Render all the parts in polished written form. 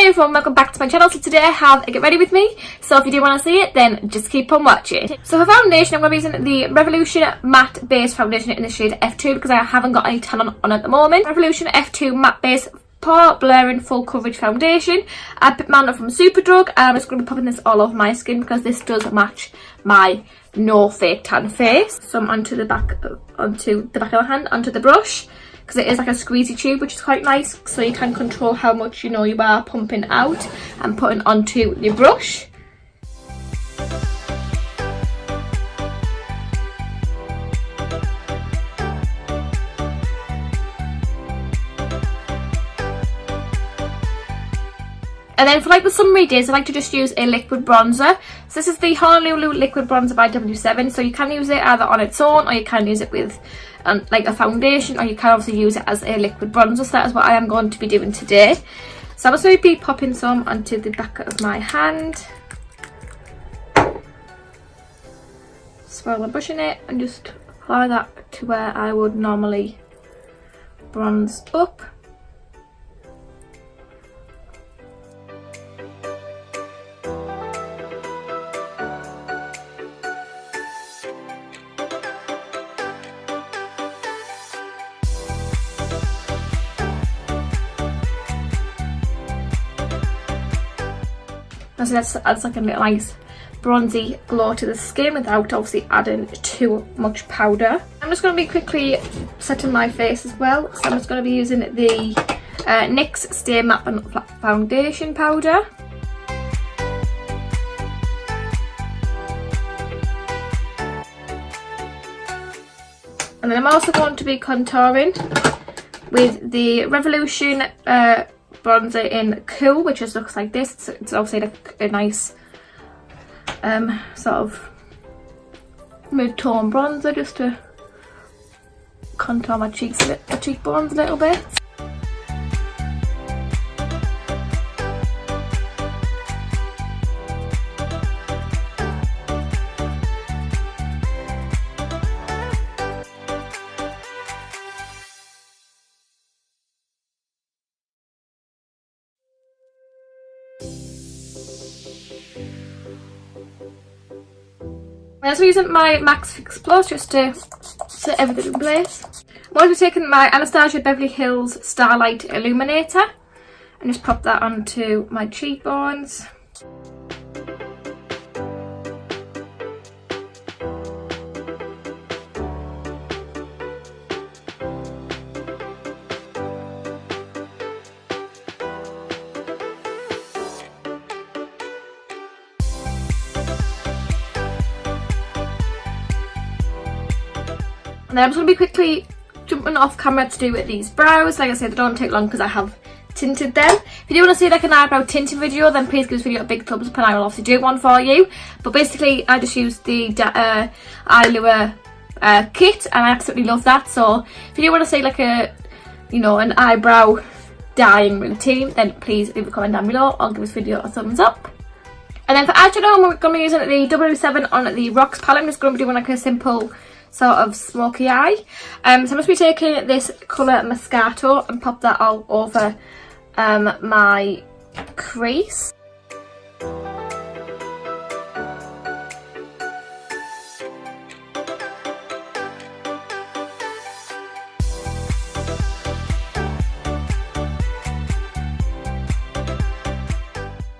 Hey everyone, welcome back to my channel. So today I have a get ready with me. So if you do want to see it, then just keep on watching. So for foundation, I'm going to be using the Revolution Matte Base Foundation in the shade F2 because I haven't got any tan on at the moment. Revolution F2 Matte Base Pore Blurring Full Coverage Foundation. I picked mine up from Superdrug and I'm just going to be popping this all over my skin because this does match my no fake tan face. Some onto the back of my hand, onto the brush. Because it is like a squeezy tube, which is quite nice, so you can control how much you are pumping out and putting onto your brush. And then for like the summery days, I like to just use a liquid bronzer. So this is the Honolulu Liquid Bronzer by W7. So you can use it either on its own or you can use it with like a foundation, or you can also use it as a liquid bronzer. So that is what I am going to be doing today. So I'm just going to be popping some onto the back of my hand. Swirl and brushing it and just apply that to where I would normally bronze up. So that adds like a nice bronzy glow to the skin without obviously adding too much powder. I'm just going to be quickly setting my face as well. So I'm just going to be using the NYX Stay Matte Foundation powder. And then I'm also going to be contouring with the Revolution bronzer in Cool, which just looks like this. It's obviously like a nice sort of mid-tone bronzer just to contour my cheekbones a little bit. I'm also using my Max Fix Plus just to set everything in place. I'm also taking my Anastasia Beverly Hills Starlight Illuminator and just pop that onto my cheekbones. And then I'm just going to be quickly jumping off camera to do with these brows. Like I said, they don't take long because I have tinted them. If you do want to see like an eyebrow tinting video, then please give this video a big thumbs up and I will obviously do one for you. But basically, I just used the Eyelure kit and I absolutely love that. So if you do want to see like a, an eyebrow dyeing routine, then please leave a comment down below. I'll give this video a thumbs up. And then for eyeshadow, we're going to be using the W7 On the Rocks Pallette. I'm just going to be doing like a simple sort of smoky eye. So I'm just be taking this colour Mascara and pop that all over my crease.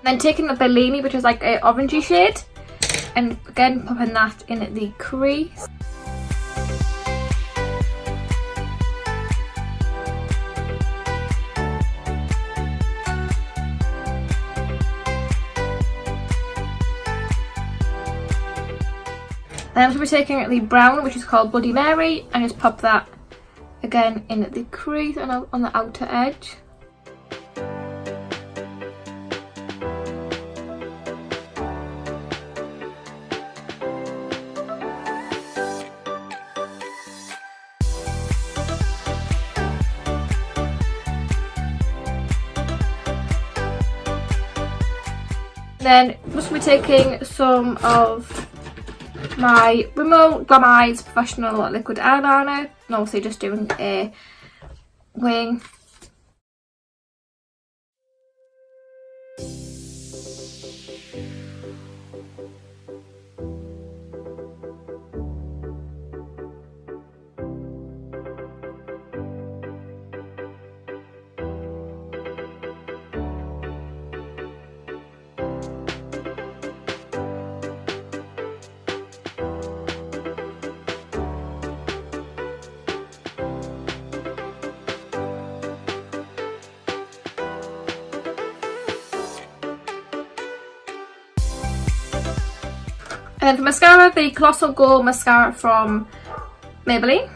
Then taking the Maybelline, which is like an orangey shade, and again popping that in the crease. Then I'm going to be taking the brown, which is called Bloody Mary, and just pop that again in the crease and on the outer edge. Then I'm just going to be taking some of my Rimmel Glam Eyes Professional Liquid Eyeliner, and obviously just doing a wing. And then for mascara, the Collossal Gold Mascara from Maybelline.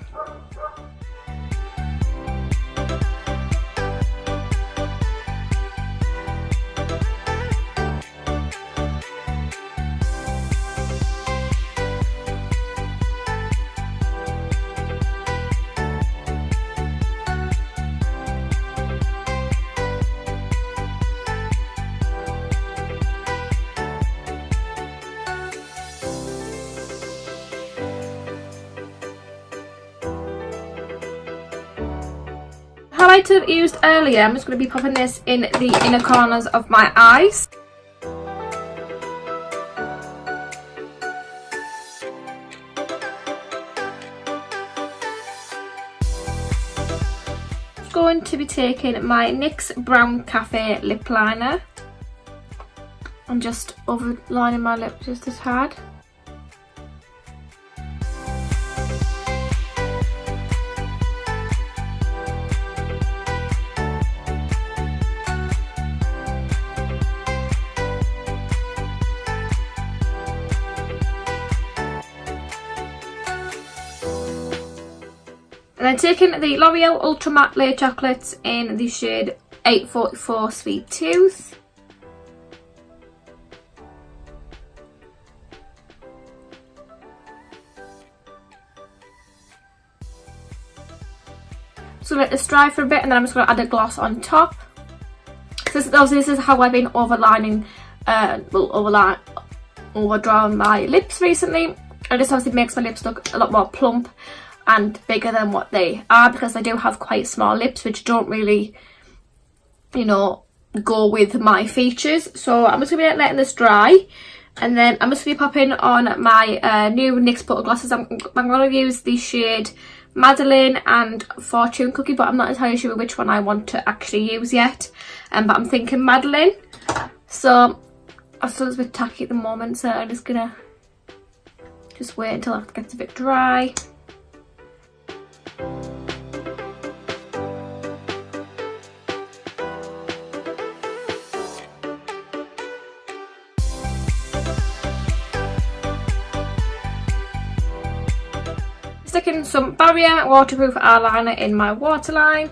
Highlighter I've used earlier, I'm just going to be popping this in the inner corners of my eyes. I'm going to be taking my NYX Brown Cafe lip liner and just overlining my lip just a tad. And then taking the L'Oreal Ultra Matte Layer Chocolates in the shade 844 Sweet Tooth. So let this dry for a bit, and then I'm just going to add a gloss on top. So this is how I've been overlining, overdrawing my lips recently. And this obviously makes my lips look a lot more plump and bigger than what they are, because I do have quite small lips which don't really, you know, go with my features. So I'm just going to be letting this dry, and then I'm just going to be popping on my new NYX Butter Glosses. I'm going to use the shade Madeleine and Fortune Cookie, but I'm not entirely sure which one I want to actually use yet. But I'm thinking Madeleine. So I'm still a bit tacky at the moment, so I'm just going to just wait until it gets a bit dry. Sticking some Barrier Waterproof eyeliner in my waterline.